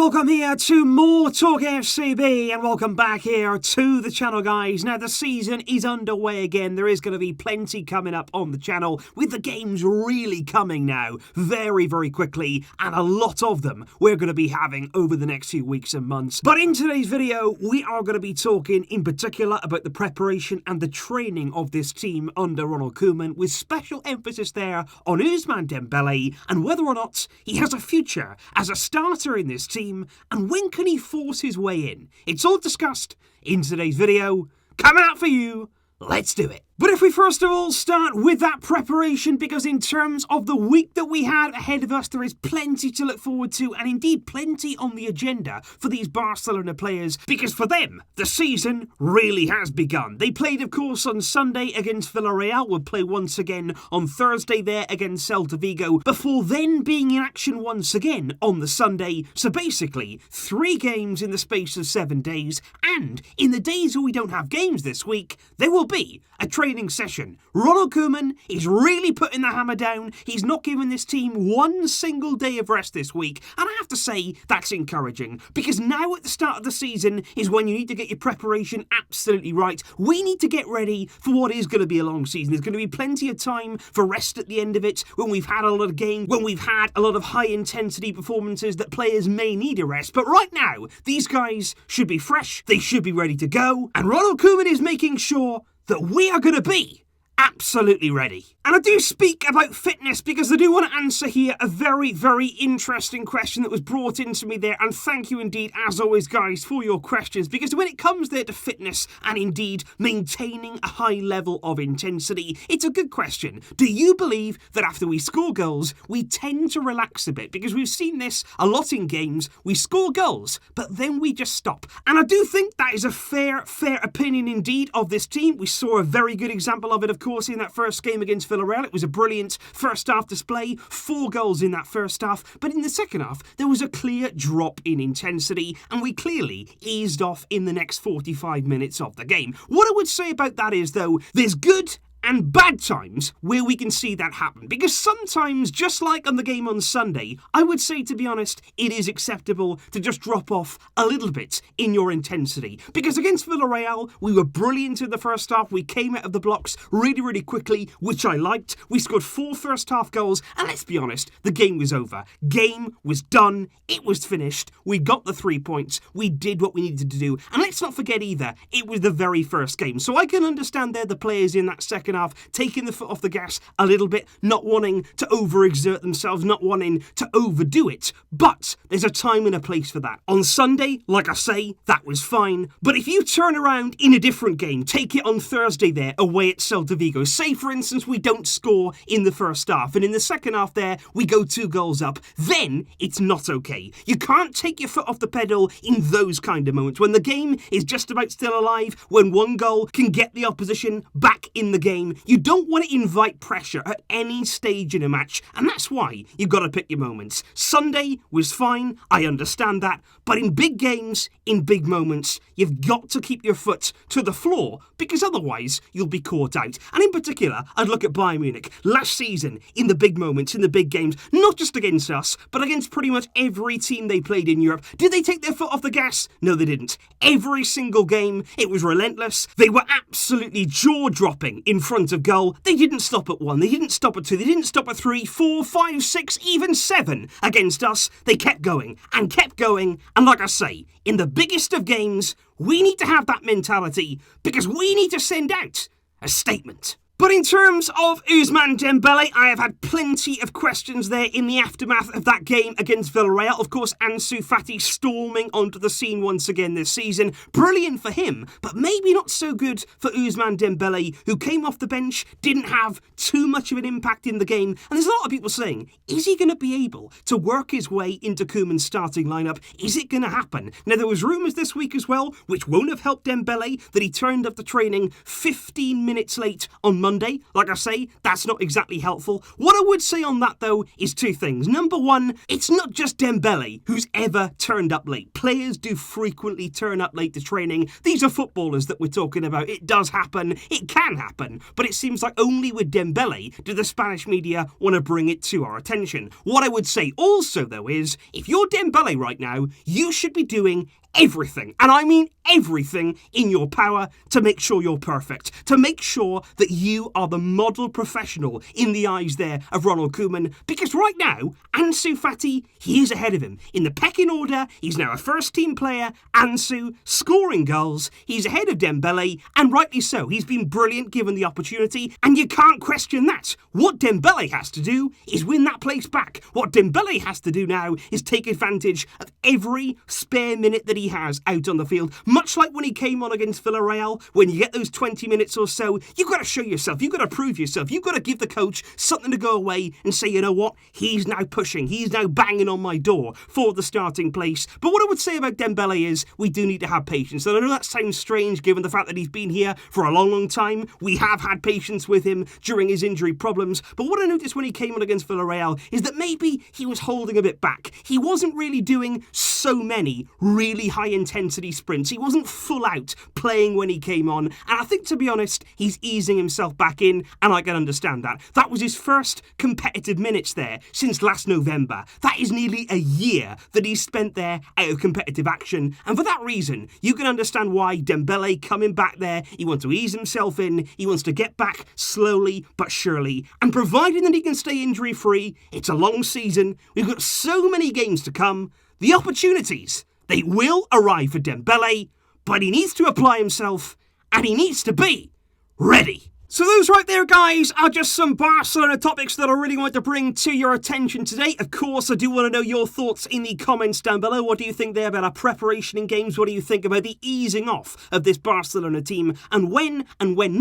welcome here to more Talk FCB and welcome back here to the channel, guys. Now, the season is underway again. There is going to be plenty coming up on the channel with the games really coming now very, very quickly, and a lot of them we're going to be having over the next few weeks and months. But in today's video, we are going to be talking in particular about the preparation and the training of this team under Koeman, with special emphasis there on Ousmane Dembele and whether or not he has a future as a starter in this team, and when can he force his way in? It's all discussed in today's video. Coming out for you. Let's do it. But if we first of all start with that preparation, because in terms of the week that we had ahead of us, there is plenty to look forward to, and indeed plenty on the agenda for these Barcelona players, because for them, the season really has begun. They played, of course, on Sunday against Villarreal, will play once again on Thursday there against Celta Vigo, before then being in action once again on the Sunday. So basically, 3 games in the space of 7 days, and in the days where we don't have games this week, there will be a training session. Koeman is really putting the hammer down. He's not giving this team one single day of rest this week, and I have to say that's encouraging, because now at the start of the season is when you need to get your preparation absolutely right. We need to get ready for what is going to be a long season. There's going to be plenty of time for rest at the end of it, when we've had a lot of games, when we've had a lot of high intensity performances that players may need a rest. But right now, these guys should be fresh, they should be ready to go, and Koeman is making sure that we are going to be absolutely ready. And I do speak about fitness because I do want to answer here a very, very interesting question that was brought into me there, and thank you indeed, as always, guys, for your questions, because when it comes there to fitness and indeed maintaining a high level of intensity, it's a good question. Do you believe that after we score goals, we tend to relax a bit? Because we've seen this a lot in games. We score goals, but then we just stop. And I do think that is a fair opinion indeed of this team. We saw a very good example of it, of course, in that first game against Villarreal. It was a brilliant first half display, 4 goals in that first half, but in the second half there was a clear drop in intensity, and we clearly eased off in the next 45 minutes of the game. What I would say about that is, though, there's good and bad times where we can see that happen, because sometimes, just like on the game on Sunday, I would say, to be honest, it is acceptable to just drop off a little bit in your intensity, because against Villarreal we were brilliant in the first half. We came out of the blocks really quickly, which I liked. We scored 4 first half goals, and let's be honest, the game was over. Game was done, it was finished, we got the 3 points, we did what we needed to do, and let's not forget either, it was the very first game. So I can understand there the players in that second half taking the foot off the gas a little bit, not wanting to overexert themselves, not wanting to overdo it, but there's a time and a place for that. On Sunday, like I say, that was fine, but if you turn around in a different game, take it on Thursday there, away at Celta Vigo, say for instance we don't score in the first half, and in the second half there we go 2 goals up, then it's not okay. You can't take your foot off the pedal in those kind of moments, when the game is just about still alive, when 1 goal can get the opposition back in the game. You don't want to invite pressure at any stage in a match, and that's why you've got to pick your moments. Sunday was fine, I understand that, but in big games, in big moments, you've got to keep your foot to the floor, because otherwise you'll be caught out. And in particular, I'd look at Bayern Munich last season, in the big moments, in the big games, not just against us, but against pretty much every team they played in Europe. Did they take their foot off the gas? No, they didn't. Every single game, it was relentless. They were absolutely jaw-dropping in front of goal. They didn't stop at 1, they didn't stop at 2, they didn't stop at 3, 4, 5, 6, even 7 against us. They kept going, and like I say, in the biggest of games, we need to have that mentality, because we need to send out a statement. But in terms of Ousmane Dembele, I have had plenty of questions there in the aftermath of that game against Villarreal. Of course, Ansu Fati storming onto the scene once again this season. Brilliant for him, but maybe not so good for Ousmane Dembele, who came off the bench, didn't have too much of an impact in the game. And there's a lot of people saying, is he going to be able to work his way into Koeman's starting lineup? Is it going to happen? Now, there was rumours this week as well, which won't have helped Dembele, that he turned up to training 15 minutes late on Monday. Like I say, that's not exactly helpful. What I would say on that, though, is two things. Number one, it's not just Dembele who's ever turned up late. Players do frequently turn up late to training. These are footballers that we're talking about. It does happen. It can happen. But it seems like only with Dembele do the Spanish media want to bring it to our attention. What I would say also, though, is if you're Dembele right now, you should be doing everything, and I mean everything in your power to make sure you're perfect, to make sure that you are the model professional in the eyes there of Ronald Koeman, because right now, Ansu Fati, he is ahead of him. In the pecking order, he's now a first-team player, Ansu, scoring goals, he's ahead of Dembele, and rightly so. He's been brilliant given the opportunity, and you can't question that. What Dembele has to do is win that place back. What Dembele has to do now is take advantage of every spare minute that he has out on the field, much like when he came on against Villarreal. When you get those 20 minutes or so, you've got to show yourself, you've got to prove yourself, you've got to give the coach something to go away and say, you know what, he's now pushing, he's now banging on my door for the starting place. But what I would say about Dembele is we do need to have patience, and I know that sounds strange given the fact that he's been here for a long time. We have had patience with him during his injury problems, but what I noticed when he came on against Villarreal is that maybe he was holding a bit back. He wasn't really doing so many really high intensity sprints. He wasn't full out playing when he came on, and I think, to be honest, he's easing himself back in, and I can understand that. That was his first competitive minutes there since last November. That is nearly a year that he's spent there out of competitive action, and for that reason, you can understand why Dembele coming back there, he wants to ease himself in, he wants to get back slowly but surely, and providing that he can stay injury free, it's a long season, we've got so many games to come, the opportunities, they will arrive for Dembele, but he needs to apply himself, and he needs to be ready. So those right there, guys, are just some Barcelona topics that I really want to bring to your attention today. Of course, I do want to know your thoughts in the comments down below. What do you think there about our preparation in games? What do you think about the easing off of this Barcelona team? And when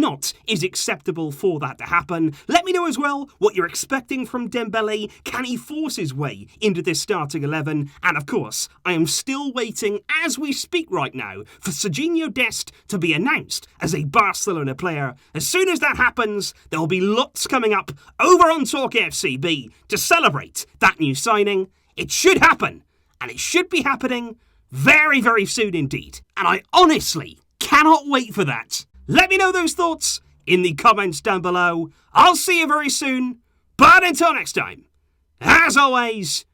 not is acceptable for that to happen? Let me know as well what you're expecting from Dembele. Can he force his way into this starting 11? And of course, I am still waiting, as we speak right now, for Serginho Dest to be announced as a Barcelona player. As soon as that happens, there will be lots coming up over on Talk FCB to celebrate that new signing. It should happen, and it should be happening very, very soon indeed. And I honestly cannot wait for that. Let me know those thoughts in the comments down below. I'll see you very soon, but until next time, as always,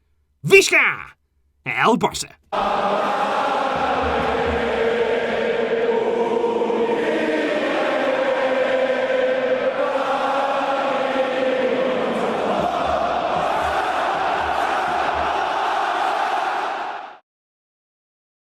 Visca El Barça.